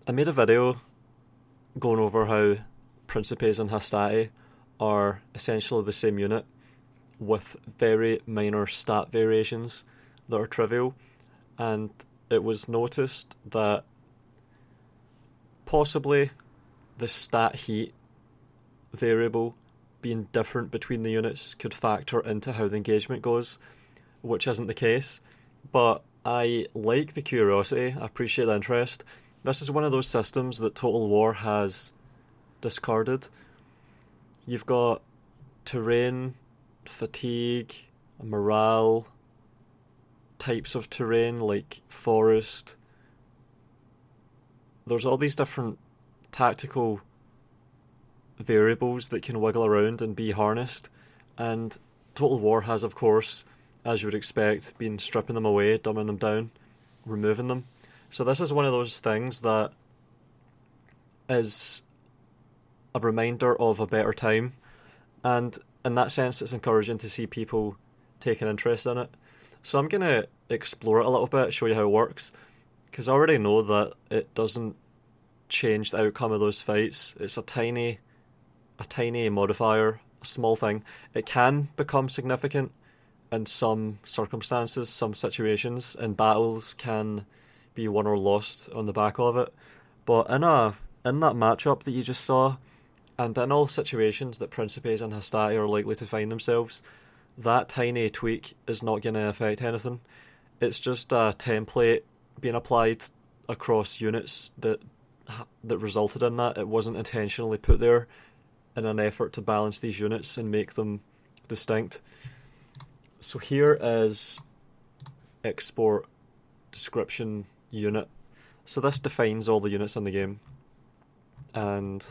I made a video going over how Principes and Hastati are essentially the same unit with very minor stat variations that are trivial, and it was noticed that possibly the stat heat variable being different between the units could factor into how the engagement goes, which isn't the case. But I like the curiosity, I appreciate the interest. This is one of those systems that Total War has discarded. You've got terrain, fatigue, morale, types of terrain like forest. There's all these different tactical variables that can wiggle around and be harnessed, and Total War has, of course, as you would expect, been stripping them away, dumbing them down, removing them. So this is one of those things that is a reminder of a better time, and in that sense it's encouraging to see people take an interest in it. So I'm going to explore it a little bit, show you how it works, because I already know that it doesn't change the outcome of those fights. It's a tiny modifier, a small thing. It can become significant in some circumstances, some situations, and battles can be won or lost on the back of it. But in that matchup that you just saw, and in all situations that Principes and Hastati are likely to find themselves, that tiny tweak is not going to affect anything. It's just a template being applied across units that resulted in that. It wasn't intentionally put there in an effort to balance these units and make them distinct. So here is export description unit. So this defines all the units in the game. And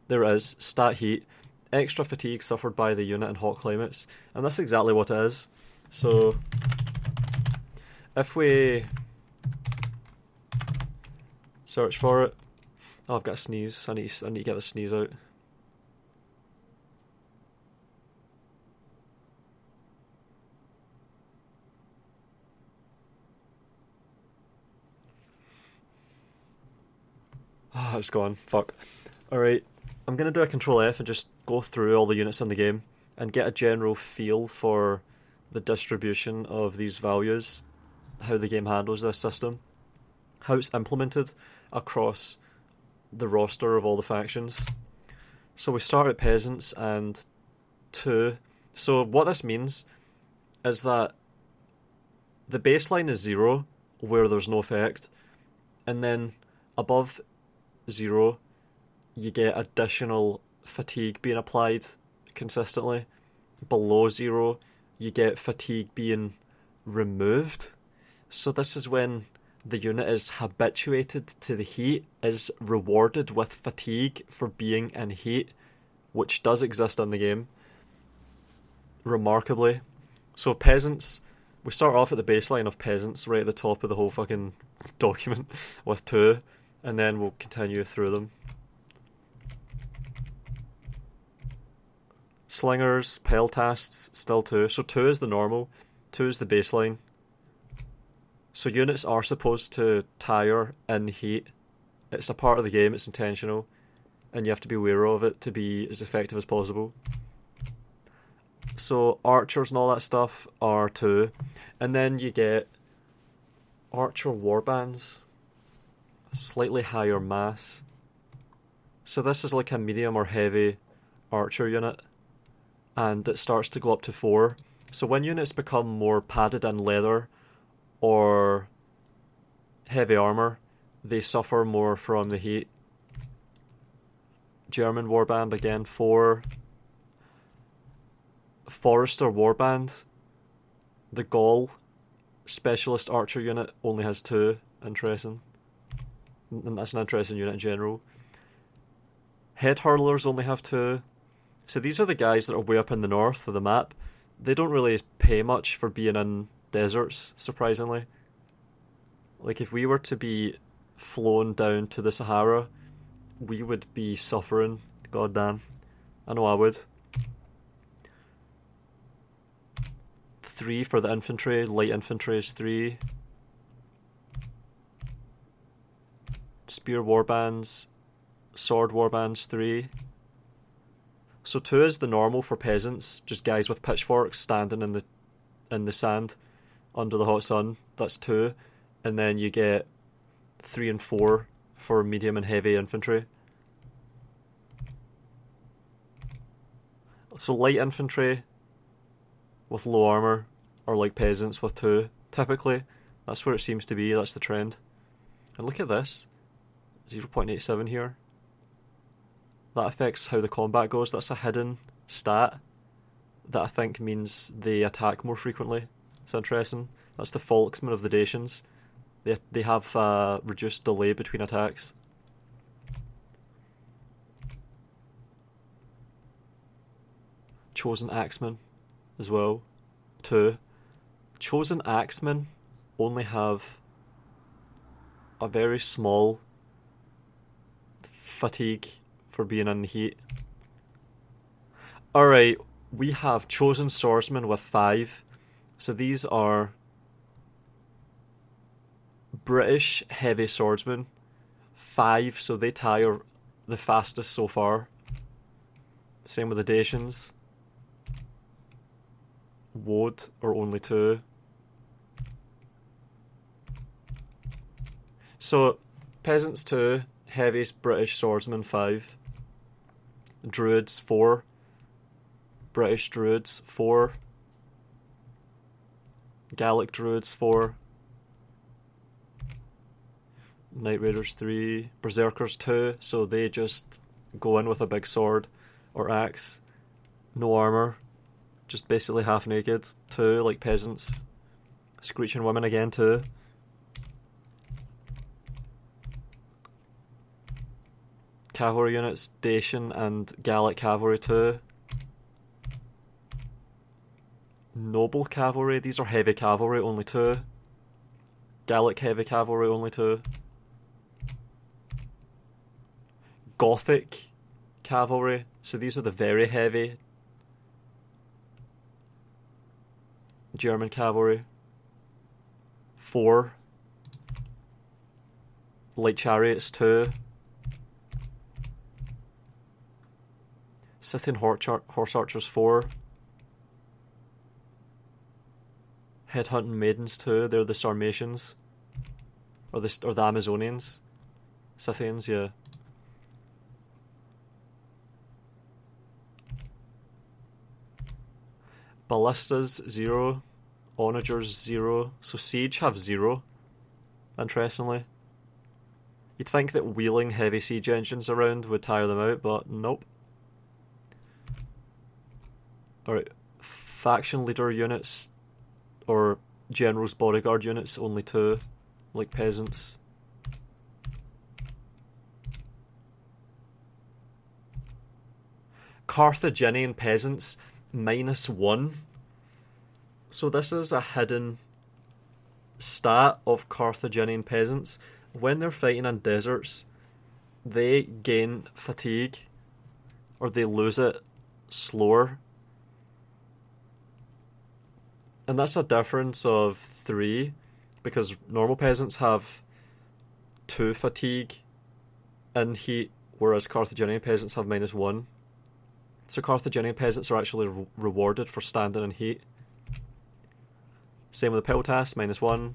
there is stat heat, extra fatigue suffered by the unit in hot climates. And that's exactly what it is. So if we search for it, oh, I've got a sneeze. I need to get the sneeze out. Oh, it's gone. Fuck. Alright, I'm going to do a Control F and just go through all the units in the game and get a general feel for the distribution of these values, how the game handles this system, how it's implemented across the roster of all the factions. So we start at Peasants and 2. So what this means is that the baseline is 0, where there's no effect, and then above 0 you get additional fatigue being applied consistently. Below 0 you get fatigue being removed. So this is when the unit is habituated to the heat, is rewarded with fatigue for being in heat, which does exist in the game, remarkably. So Peasants, we start off at the baseline of Peasants, right at the top of the whole fucking document, with 2, and then we'll continue through them. Slingers, Peltasts, still 2. So 2 is the normal, 2 is the baseline. So units are supposed to tire in heat. It's a part of the game, it's intentional, and you have to be aware of it to be as effective as possible. So archers and all that stuff are 2. And then you get archer warbands, slightly higher mass. So this is like a medium or heavy archer unit, and it starts to go up to 4. So when units become more padded in leather or heavy armour, they suffer more from the heat. German warband again 4. Forester warband, the Gaul specialist archer unit only has 2. Interesting. And that's an interesting unit in general. Head hurlers only have 2. So these are the guys that are way up in the north of the map. They don't really pay much for being in deserts, surprisingly. Like if we were to be flown down to the Sahara, we would be suffering. God damn. I know I would. 3 for the infantry. Light infantry is 3. spear warbands, sword warbands 3. So 2 is the normal for peasants, just guys with pitchforks standing in the sand under the hot sun. That's 2. And then you get 3 and 4 for medium and heavy infantry. So light infantry with low armor are like peasants with 2. Typically, that's where it seems to be. That's the trend. And look at this, 0.87 here. That affects how the combat goes. That's a hidden stat that I think means they attack more frequently. It's interesting. That's the Folksmen of the Dacians. They have reduced delay between attacks. Chosen Axemen as well. 2. Chosen Axemen only have a very small fatigue for being in the heat. Alright, we have Chosen Swordsmen with 5. So these are British heavy swordsmen. 5, so they tire the fastest so far. Same with the Dacians. Woad are only 2. So, peasants 2, heavy British swordsmen 5. Druids 4. British druids 4. Gallic druids 4. Night Raiders 3. Berserkers 2, so they just go in with a big sword or axe. No armour. Just basically half naked. 2, like peasants. Screeching women again 2. Cavalry units, Dacian and Gallic cavalry 2. Noble cavalry, these are heavy cavalry, only 2. Gallic heavy cavalry, only 2. Gothic cavalry, so these are the very heavy German cavalry. 4. Light chariots 2. Scythian horse archers 4. Headhunting maidens 2. They're the Sarmatians, or the Amazonians. Scythians, yeah. Ballistas 0. Onagers 0. So siege have 0. Interestingly, you'd think that wheeling heavy siege engines around would tire them out, but nope. Alright, faction leader units or general's bodyguard units, only 2, like peasants. Carthaginian peasants, -1. So this is a hidden stat of Carthaginian peasants. When they're fighting in deserts, they gain fatigue, or they lose it slower. And that's a difference of 3, because normal peasants have 2 fatigue in heat, whereas Carthaginian peasants have -1. So Carthaginian peasants are actually rewarded for standing in heat. Same with the Peltas, -1.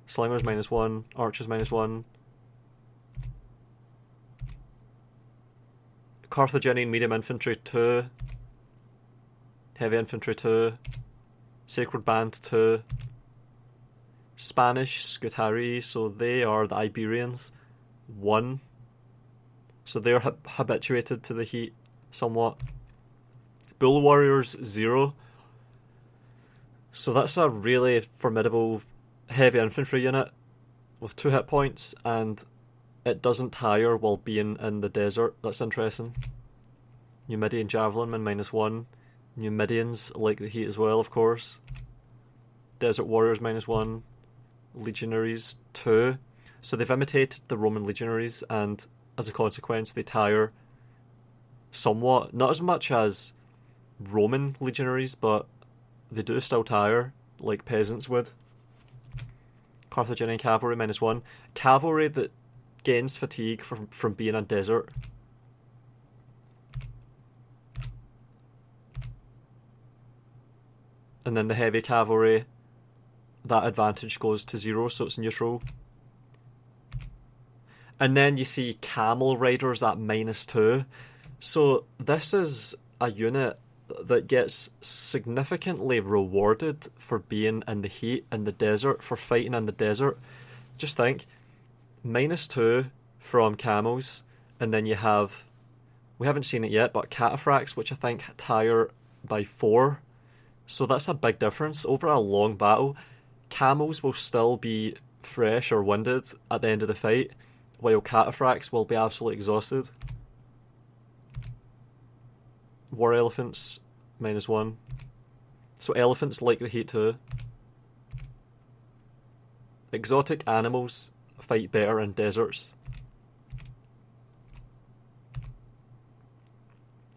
Slingers, -1. Archers, -1. Carthaginian medium infantry 2. Heavy infantry 2. Sacred Band 2. Spanish Scutari, so they are the Iberians, 1. So they're habituated to the heat somewhat. Bull Warriors 0. So that's a really formidable heavy infantry unit with 2 hit points, and it doesn't tire while being in the desert. That's interesting. Numidian Javelinmen, -1. Numidians like the heat as well, of course. Desert Warriors, -1. Legionaries, 2. So they've imitated the Roman legionaries, and as a consequence they tire somewhat. Not as much as Roman legionaries, but they do still tire, like peasants would. Carthaginian cavalry, -1. Cavalry that gains fatigue from being in desert. And then the heavy cavalry, that advantage goes to 0, so it's neutral. And then you see camel riders at -2. So this is a unit that gets significantly rewarded for being in the heat in the desert, for fighting in the desert. Just think, -2 from camels, and then you have, we haven't seen it yet, but cataphracts, which I think tire by 4. So that's a big difference. Over a long battle, camels will still be fresh or winded at the end of the fight, while cataphracts will be absolutely exhausted. War elephants, -1. So elephants like the heat too. Exotic animals fight better in deserts.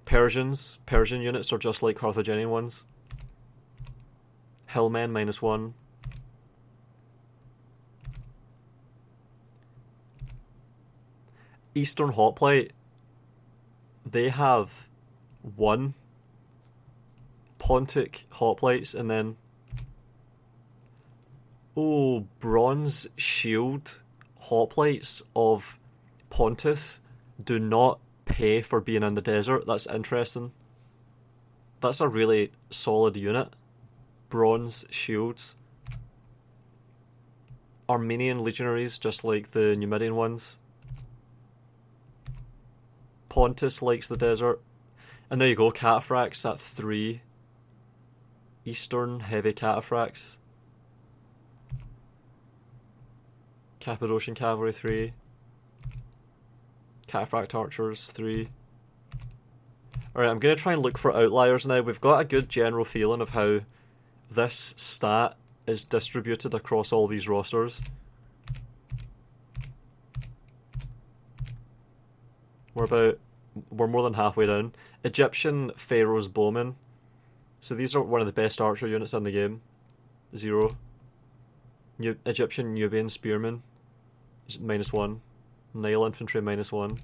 Persian units are just like Carthaginian ones. Hillmen, -1. Eastern Hoplite, they have 1 Pontic hoplites, and then bronze shield hoplites of Pontus do not pay for being in the desert. That's interesting. That's a really solid unit. Bronze shields. Armenian legionaries, just like the Numidian ones. Pontus likes the desert. And there you go, cataphracts at 3. Eastern heavy cataphracts. Cappadocian cavalry 3. Cataphract archers 3. Alright, I'm going to try and look for outliers now. We've got a good general feeling of how this stat is distributed across all these rosters. We're more than halfway down. Egyptian Pharaoh's Bowmen. So these are one of the best archer units in the game. 0. Egyptian Nubian Spearmen, -1. Nile Infantry, -1.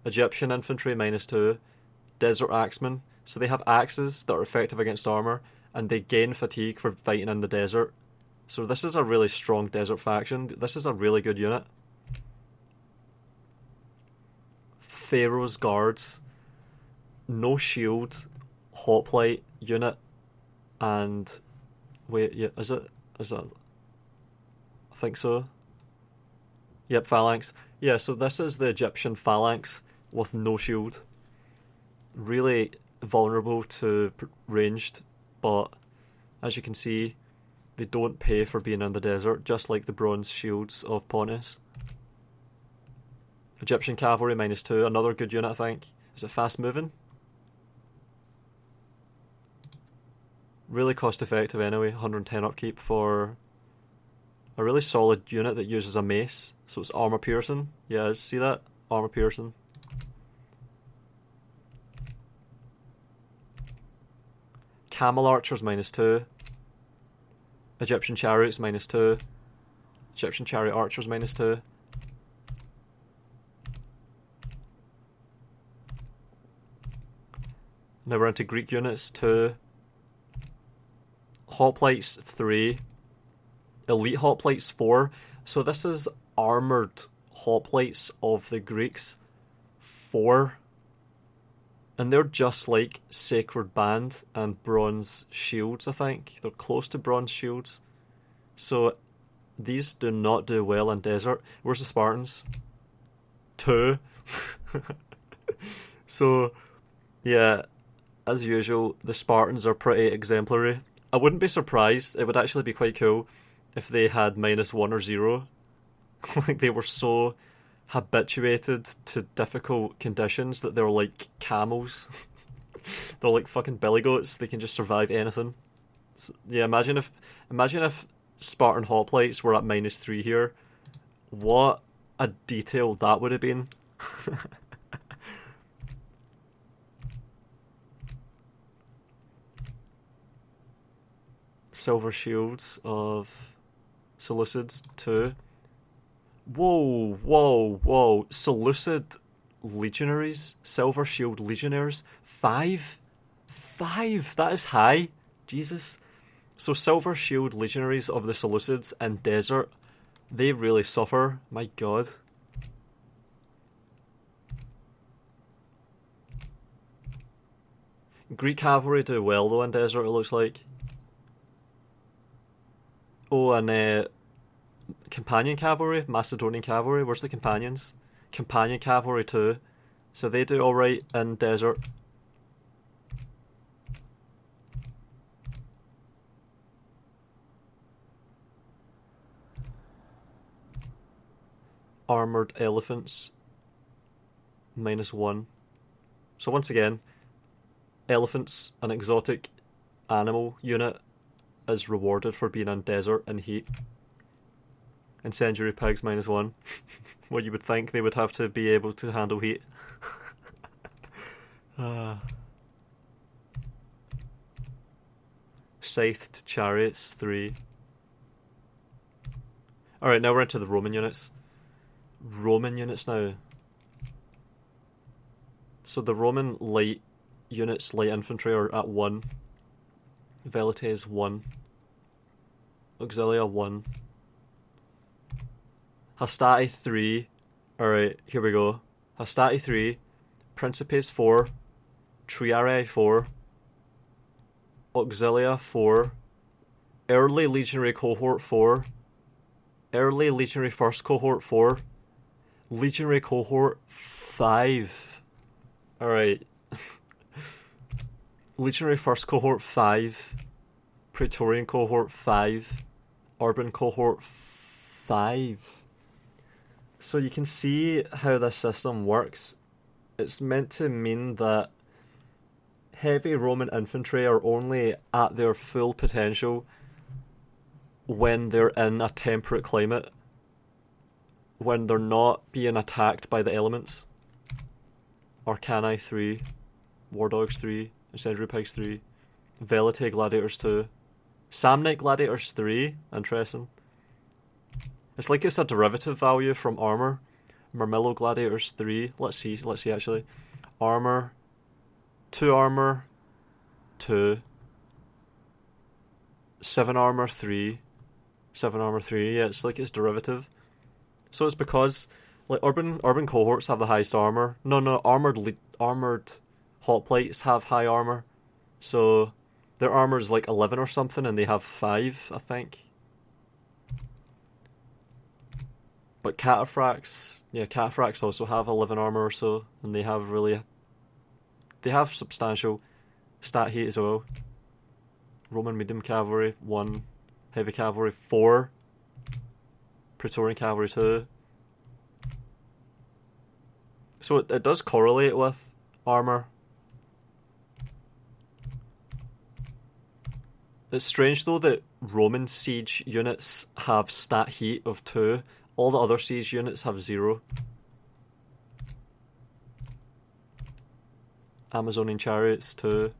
Egyptian Infantry, -2. Desert Axemen. So they have axes that are effective against armour, and they gain fatigue for fighting in the desert. So this is a really strong desert faction. This is a really good unit. Pharaoh's Guards. No shield, hoplite unit, and wait, yeah, is that? I think so. Yep, phalanx. Yeah, so this is the Egyptian phalanx with no shield. Really vulnerable to ranged, but as you can see, they don't pay for being in the desert, just like the bronze shields of Pontus. Egyptian cavalry, -2, another good unit, I think. Is it fast moving? Really cost effective anyway, 110 upkeep for a really solid unit that uses a mace. So it's armor piercing. Yeah, see that? Armor piercing. Camel archers, -2. Egyptian chariots, -2. Egyptian chariot archers, -2. Now we're into Greek units, 2. Hoplites, 3. Elite hoplites, 4. So this is armoured hoplites of the Greeks, 4. And they're just like Sacred Band and Bronze Shields, I think. They're close to Bronze Shields. So these do not do well in desert. Where's the Spartans? 2. So, yeah, as usual, the Spartans are pretty exemplary. I wouldn't be surprised. It would actually be quite cool if they had -1 or 0. Like, they were so habituated to difficult conditions that they were like camels. They're like fucking billy goats. They can just survive anything. So, yeah, imagine if Spartan hoplites were at -3 here. What a detail that would have been. Silver shields of Seleucids 2. Whoa, whoa, whoa. Seleucid legionaries, Silver Shield legionnaires, 5? 5? That is high. Jesus. So Silver Shield legionaries of the Seleucids in desert, they really suffer. My god. Greek cavalry do well though in desert, it looks like. Oh, and companion cavalry, Macedonian cavalry. Where's the companions? Companion cavalry too. So they do alright in desert. Armoured elephants. -1. So once again, elephants, an exotic animal unit, is rewarded for being in desert and heat. Incendiary pigs -1. Well, you would think they would have to be able to handle heat. Scythed chariots 3. Alright, now we're into the Roman units. Roman units now. So the Roman light units, light infantry, are at 1. Velites 1. Auxilia 1. Hastati 3. Alright, here we go. Hastati 3. Principes 4. Triarii 4. Auxilia 4. Early Legionary Cohort 4. Early Legionary First Cohort 4. Legionary Cohort 5. Alright. Legionary First Cohort 5. Praetorian Cohort 5. Urban Cohort 5. So you can see how this system works. It's meant to mean that heavy Roman infantry are only at their full potential when they're in a temperate climate, when they're not being attacked by the elements. Arcani 3, War Dogs 3, Incendiary Pigs 3, Velite Gladiators 2, Samnite Gladiators 3, interesting. It's like it's a derivative value from armor. Murmillo Gladiators 3, let's see actually. Armor, 2 armor, 2, 7 armor 3, 7 armor 3, yeah, it's like it's derivative. So it's because like urban cohorts have the highest armor. No, armored hoplites have high armor. So their armor is like 11 or something, and they have 5, I think. But cataphracts also have 11 armor or so, and they have substantial stat heat as well. Roman medium cavalry 1, heavy cavalry 4, Praetorian cavalry 2. So it does correlate with armor. It's strange though that Roman siege units have stat heat of 2. All the other siege units have 0. Amazonian chariots 2.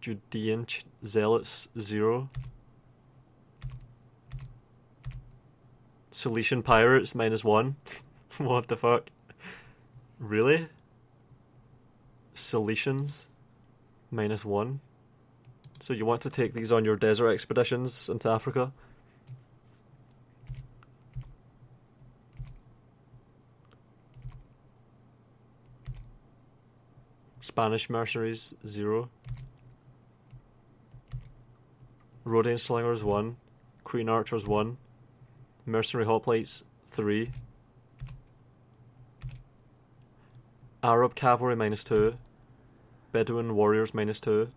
Judean zealots 0. Cilician pirates -1. What the fuck? Really? Cilicians -1. So you want to take these on your desert expeditions into Africa? Spanish mercenaries 0. Rhodian slingers 1. Queen archers 1. Mercenary hoplites 3. Arab cavalry -2. Bedouin warriors -2.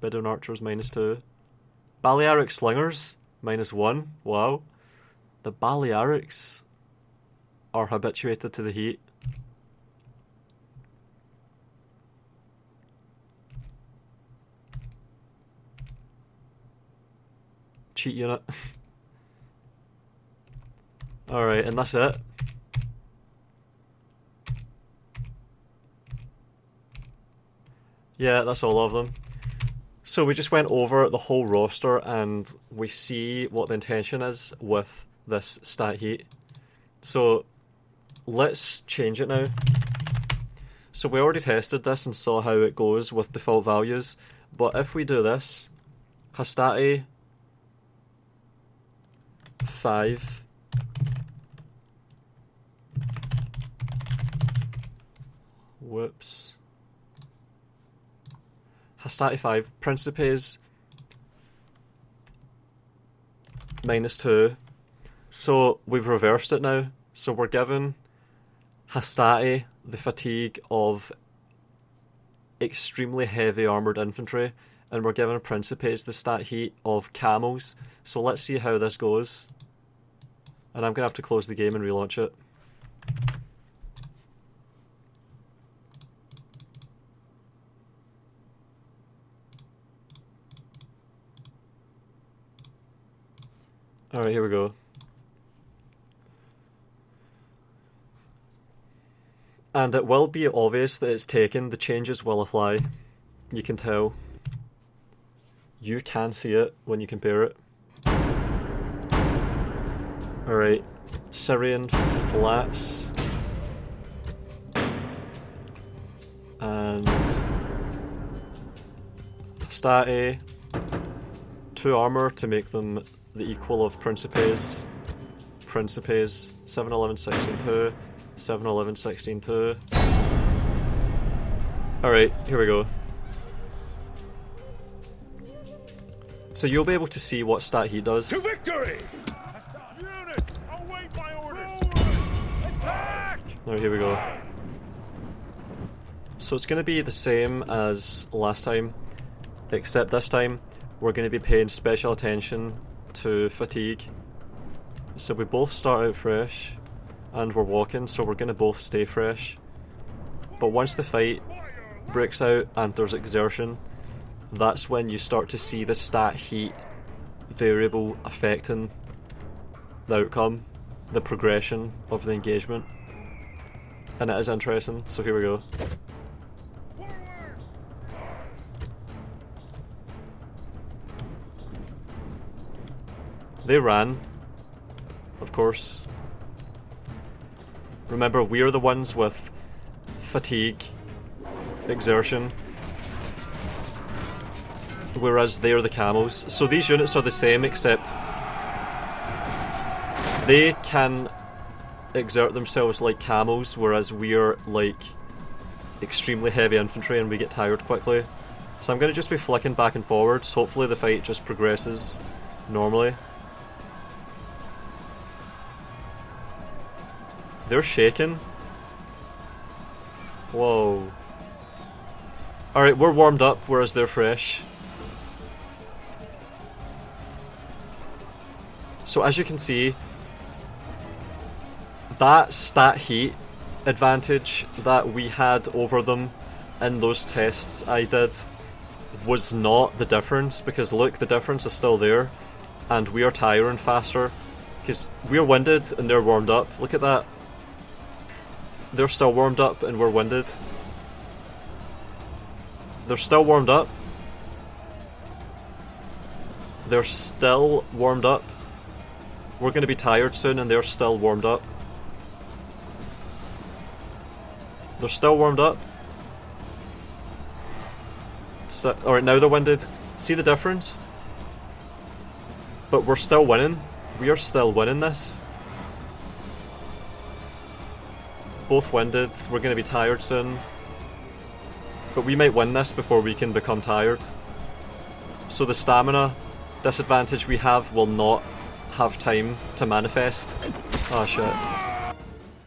Bedouin archers -2. Balearic slingers -1. Wow. The Balearics are habituated to the heat. Cheat unit. Alright, and that's it. Yeah, that's all of them. So we just went over the whole roster and we see what the intention is with this stat heat. So let's change it now. So we already tested this and saw how it goes with default values, but if we do this, Hastati 5, whoops, Hastati 5, Principes -2, so we've reversed it now, so we're given Hastati the fatigue of extremely heavy armoured infantry, and we're given Principes the stat heat of camels. So let's see how this goes. And I'm going to have to close the game and relaunch it. Alright, here we go. And it will be obvious that it's taken, the changes will apply. You can tell. You can see it when you compare it. Alright, Syrian flats. And Hastati 2 armour to make them the equal of Principes. Principes 7, 11, 16, 2. 7, 11, 16, 2. Alright, here we go. So you'll be able to see what stat heat does. To victory! Units, await my orders! Attack! Alright, here we go. So it's going to be the same as last time, except this time we're going to be paying special attention to fatigue. So we both start out fresh. And we're walking, so we're going to both stay fresh. But once the fight breaks out and there's exertion, that's when you start to see the stat heat variable affecting the outcome, the progression of the engagement. And it is interesting, so here we go. They ran, of course. Remember, we're the ones with fatigue, exertion, whereas they're the camels. So these units are the same, except they can exert themselves like camels, whereas we're like extremely heavy infantry and we get tired quickly. So I'm going to just be flicking back and forwards. Hopefully the fight just progresses normally. They're shaking. Whoa. Alright, we're warmed up, whereas they're fresh. So as you can see, that stat heat advantage that we had over them in those tests I did was not the difference, because look, the difference is still there, and we are tiring faster, because we're winded and they're warmed up. Look at that. They're still warmed up and we're winded. They're still warmed up. They're still warmed up. We're going to be tired soon and they're still warmed up. They're still warmed up. So, alright, now they're winded. See the difference? But we're still winning. We are still winning this. Both winded, we're going to be tired soon. But we might win this before we can become tired. So the stamina disadvantage we have will not have time to manifest. Ah, shit.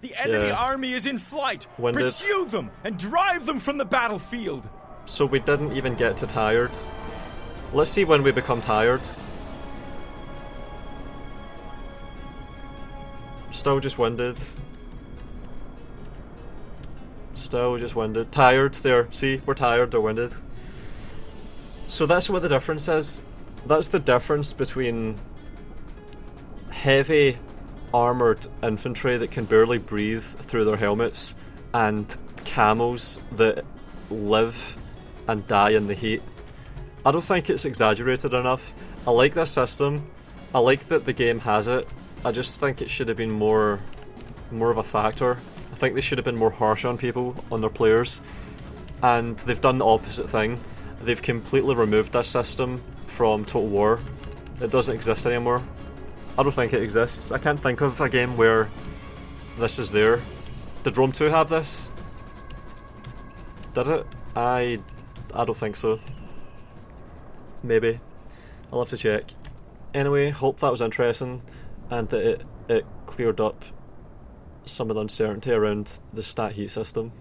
The enemy army is in flight! Winded. Pursue them and drive them from the battlefield! So we didn't even get to tired. Let's see when we become tired. Still just winded. Still just winded. Tired, there. See, we're tired, they're winded. So that's what the difference is. That's the difference between heavy armoured infantry that can barely breathe through their helmets and camels that live and die in the heat. I don't think it's exaggerated enough. I like this system. I like that the game has it. I just think it should have been more of a factor. I think they should have been more harsh on people, on their players, and they've done the opposite thing. They've completely removed this system from Total War. It doesn't exist anymore. I don't think it exists. I can't think of a game where this is there. Did Rome 2 have this? Did it? I don't think so. Maybe. I'll have to check. Anyway, hope that was interesting and that it cleared up some of the uncertainty around the stat heat system.